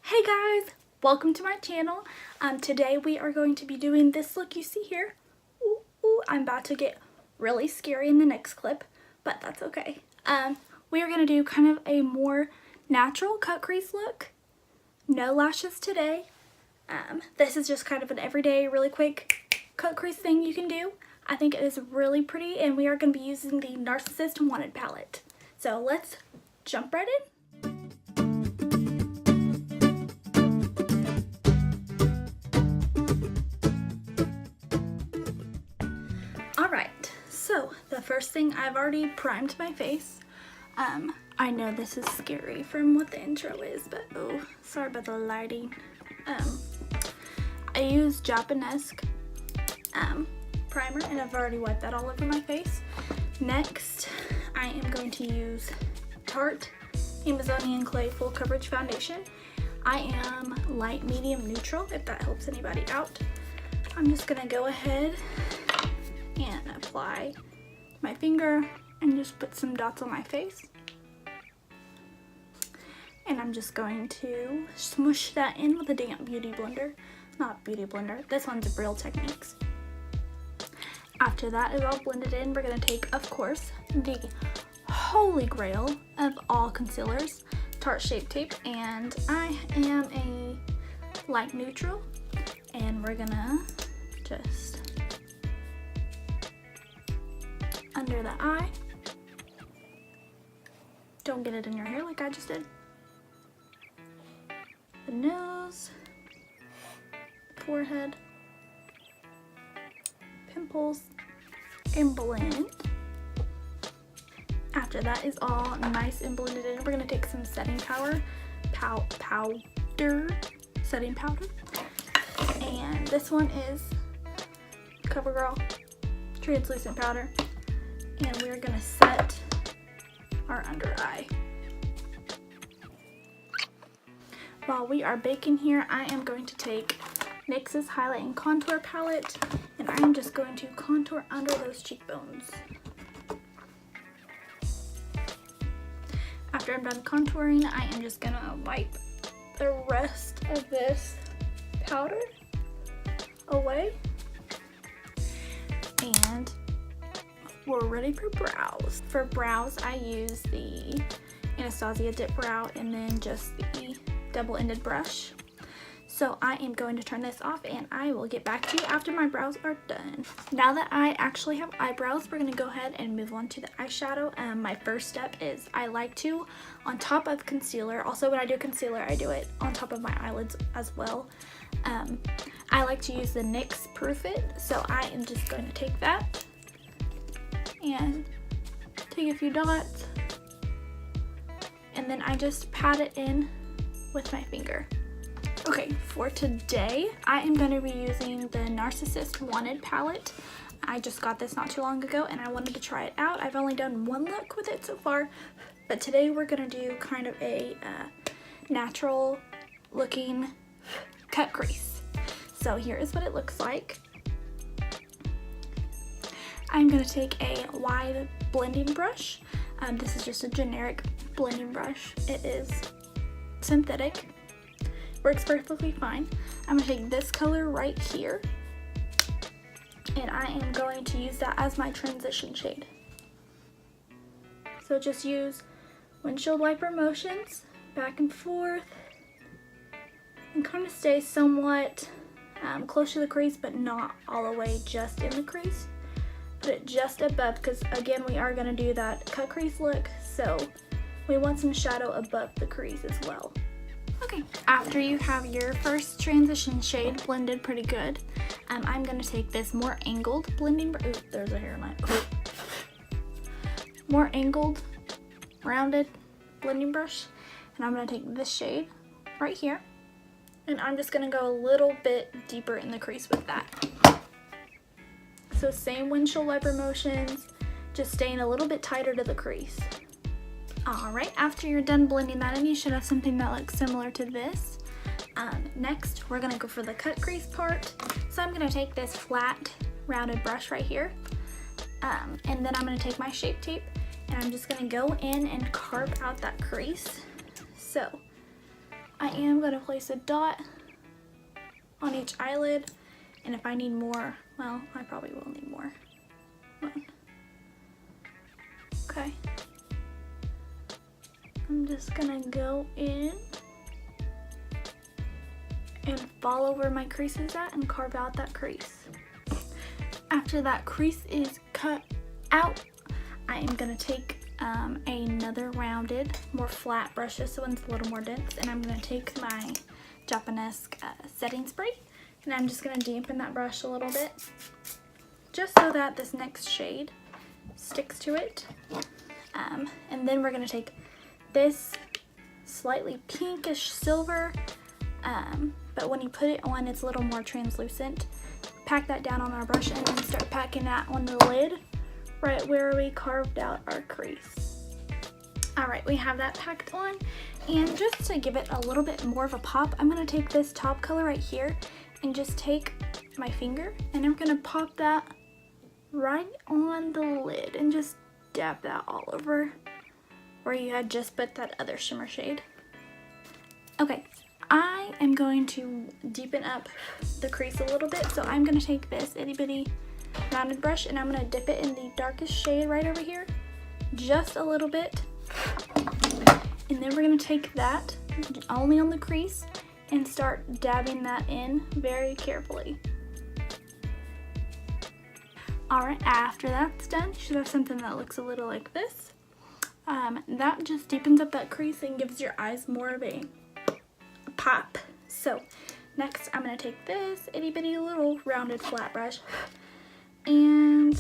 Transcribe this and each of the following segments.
Hey guys, welcome to my channel. Today we are going to be doing this look you see here. Ooh, I'm about to get really scary in the next clip, but that's okay. We are going to do kind of a more natural cut crease look. No lashes today. This is just kind of an everyday, really quick cut crease thing you can do. I think it is really pretty, and we are going to be using the NARSissist Wanted Palette. So let's jump right in. Alright, so the first thing, I've already primed my face. I know this is scary from what the intro is, but oh, sorry about the lighting. I use Japanese primer, and I've already wiped that all over my face. Next, I am going to use Tarte Amazonian Clay Full Coverage Foundation. I am light, medium, neutral, if that helps anybody out. I'm just gonna go ahead and apply my finger and just put some dots on my face. And I'm just going to smoosh that in with a damp beauty blender. Not beauty blender, this one's Real Techniques. After that is all blended in, we're gonna take, of course, the holy grail of all concealers, Tarte Shape Tape, and I am a light neutral, and we're gonna just under the eye. Don't get it in your hair like I just did. The nose, forehead, pimples, and blend. After that is all nice and blended in, we're gonna take some setting powder, setting powder, and this one is CoverGirl translucent powder, and we're gonna set our under eye. While we are baking here, I am going to take NYX's Highlight and Contour Palette, and I am just going to contour under those cheekbones. After I'm done contouring, I am just gonna wipe the rest of this powder away, and we're ready for brows. For brows, I use the Anastasia Dip Brow and then just the double-ended brush. So I am going to turn this off, and I will get back to you after my brows are done. Now that I actually have eyebrows, we're going to go ahead and move on to the eyeshadow. My first step is I like to, on top of concealer, also when I do concealer, I do it on top of my eyelids as well. I like to use the NYX Proof It, so I am just going to take that and take a few dots, and then I just pat it in with my finger. Okay, for today, I am going to be using the NARSissist Wanted Palette. I just got this not too long ago, and I wanted to try it out. I've only done one look with it so far, but today we're going to do kind of a natural looking cut crease. So here is what it looks like. I'm going to take a wide blending brush. This is just a generic blending brush. It is synthetic. Works perfectly fine. I'm going to take this color right here, and I am going to use that as my transition shade. So just use windshield wiper motions back and forth, and kind of stay somewhat close to the crease, but not all the way just in the crease. Put it just above, because again, we are going to do that cut crease look, so we want some shadow above the crease as well. Okay, after you have your first transition shade blended pretty good, I'm going to take this more angled blending brush. Ooh, there's a hairline. More angled, rounded blending brush, and I'm going to take this shade right here, and I'm just going to go a little bit deeper in the crease with that. So same windshield wiper motions, just staying a little bit tighter to the crease. Alright, after you're done blending that in, you should have something that looks similar to this. Next, we're going to go for the cut crease part. So I'm going to take this flat, rounded brush right here, and then I'm going to take my Shape Tape, and I'm just going to go in and carve out that crease. So I am going to place a dot on each eyelid, and if I need more, well, I probably will need more. Okay. I'm just gonna go in and follow where my crease is at and carve out that crease. After that crease is cut out, I am gonna take another rounded, more flat brush, this one's a little more dense, and I'm gonna take my Japanese setting spray, and I'm just gonna dampen that brush a little bit, just so that this next shade sticks to it. And then we're gonna take this slightly pinkish silver, but when you put it on, it's a little more translucent. Pack that down on our brush and then start packing that on the lid right where we carved out our crease. Alright, we have that packed on, and just to give it a little bit more of a pop, I'm going to take this top color right here and just take my finger and I'm going to pop that right on the lid and just dab that all over where you had just put that other shimmer shade. Okay, I am going to deepen up the crease a little bit, so I'm going to take this itty bitty rounded brush and I'm going to dip it in the darkest shade right over here, just a little bit, and then we're going to take that only on the crease and start dabbing that in very carefully. Alright, after that's done, you should have something that looks a little like this. That just deepens up that crease and gives your eyes more of a pop. So next I'm going to take this itty bitty little rounded flat brush, and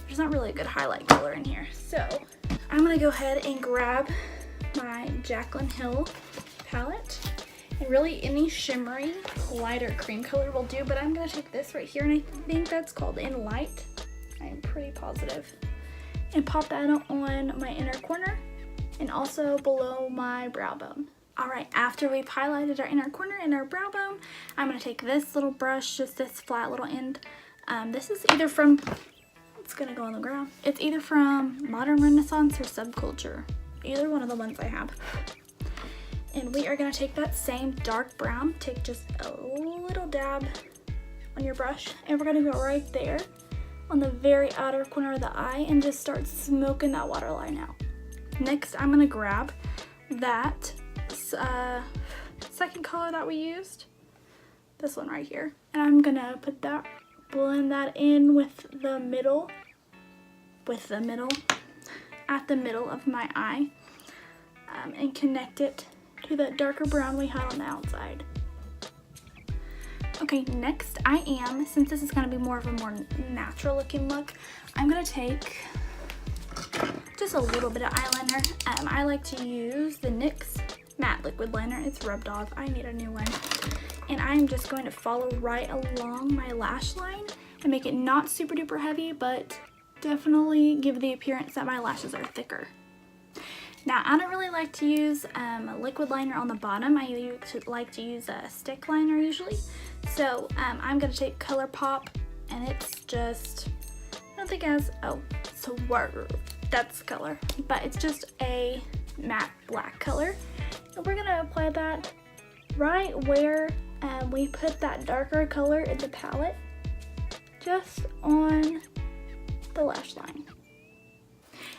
there's not really a good highlight color in here, so I'm going to go ahead and grab my Jaclyn Hill palette, and really any shimmery lighter cream color will do, but I'm going to take this right here, and I think that's called In Light, I am pretty positive, and pop that on my inner corner and also below my brow bone. Alright, after we've highlighted our inner corner and our brow bone, I'm going to take this little brush, just this flat little end. This is either from, it's going to go on the ground, it's either from Modern Renaissance or Subculture, either one of the ones I have. And we are going to take that same dark brown, take just a little dab on your brush, and we're going to go right there on the very outer corner of the eye and just start smoking that waterline out. Next, I'm going to grab that second color that we used, this one right here, and I'm going to put that, blend that in with the middle, at the middle of my eye, and connect it to that darker brown we had on the outside. Okay, next I am, since this is going to be more of a more natural looking look, I'm going to take just a little bit of eyeliner. I like to use the NYX matte liquid liner. It's rubbed off. I need a new one. And I'm just going to follow right along my lash line and make it not super duper heavy, but definitely give the appearance that my lashes are thicker. Now, I don't really like to use a liquid liner on the bottom. I like to use a stick liner usually. So I'm going to take ColourPop, and it's just, I don't think it has, oh, Swerve, that's the color. But it's just a matte black color. And we're going to apply that right where we put that darker color in the palette, just on the lash line.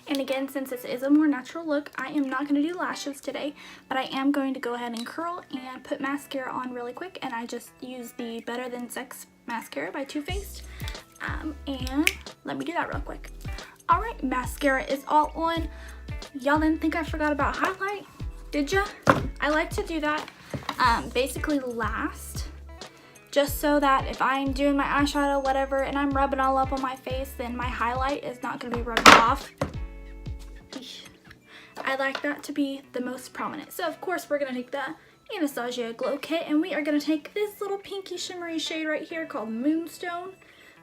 And again, since this is a more natural look, I am not going to do lashes today, but I am going to go ahead and curl and put mascara on really quick, and I just use the Better Than Sex mascara by Too Faced, and let me do that real quick. Alright, mascara is all on. Y'all didn't think I forgot about highlight, did ya? I like to do that basically last, just so that if I'm doing my eyeshadow, whatever, and I'm rubbing all up on my face, then my highlight is not going to be rubbed off. I like that to be the most prominent. So of course we're going to take the Anastasia Glow Kit, and we are going to take this little pinky shimmery shade right here called Moonstone,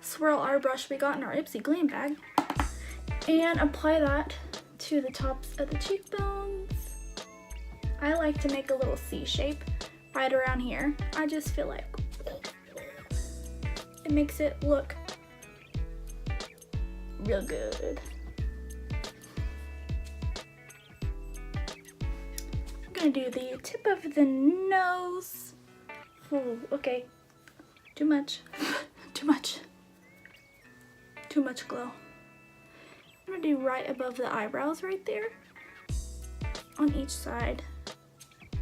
swirl our brush we got in our Ipsy Glam bag, and apply that to the tops of the cheekbones. I like to make a little C shape right around here. I just feel like it makes it look real good. gonna do the tip of the nose. Oh, okay. Too much. Too much. Too much glow. I'm gonna do right above the eyebrows right there. On each side.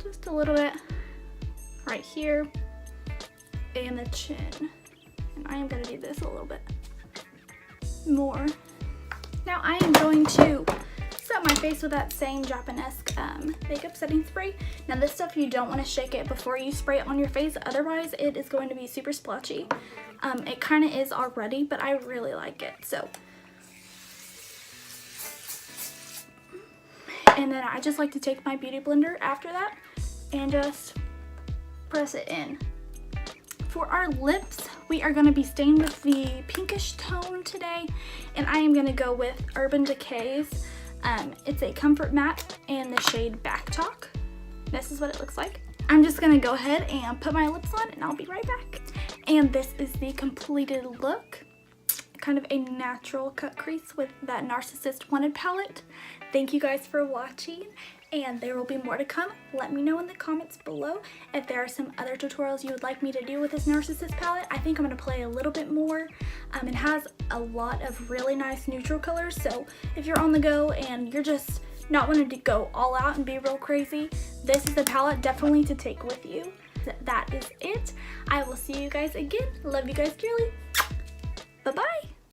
Just a little bit. Right here. And the chin. And I am gonna do this a little bit more. Now I am going to set my face with that same Japanesque makeup setting spray. Now this stuff, you don't want to shake it before you spray it on your face, otherwise it is going to be super splotchy. It kind of is already, but I really like it. So, and then I just like to take my beauty blender after that and just press it in. For our lips, we are going to be staying with the pinkish tone today, and I am going to go with Urban Decay's. It's a comfort matte in the shade Back Talk. This is what it looks like. I'm just going to go ahead and put my lips on, and I'll be right back. And this is the completed look. Kind of a natural cut crease with that NARSissist Wanted Palette. Thank you guys for watching, and there will be more to come. Let me know in the comments below if there are some other tutorials you would like me to do with this NARSissist palette. I think I'm going to play a little bit more. It has a lot of really nice neutral colors, so if you're on the go and you're just not wanting to go all out and be real crazy, this is the palette definitely to take with you. That is it. I will see you guys again. Love you guys dearly. Bye-bye.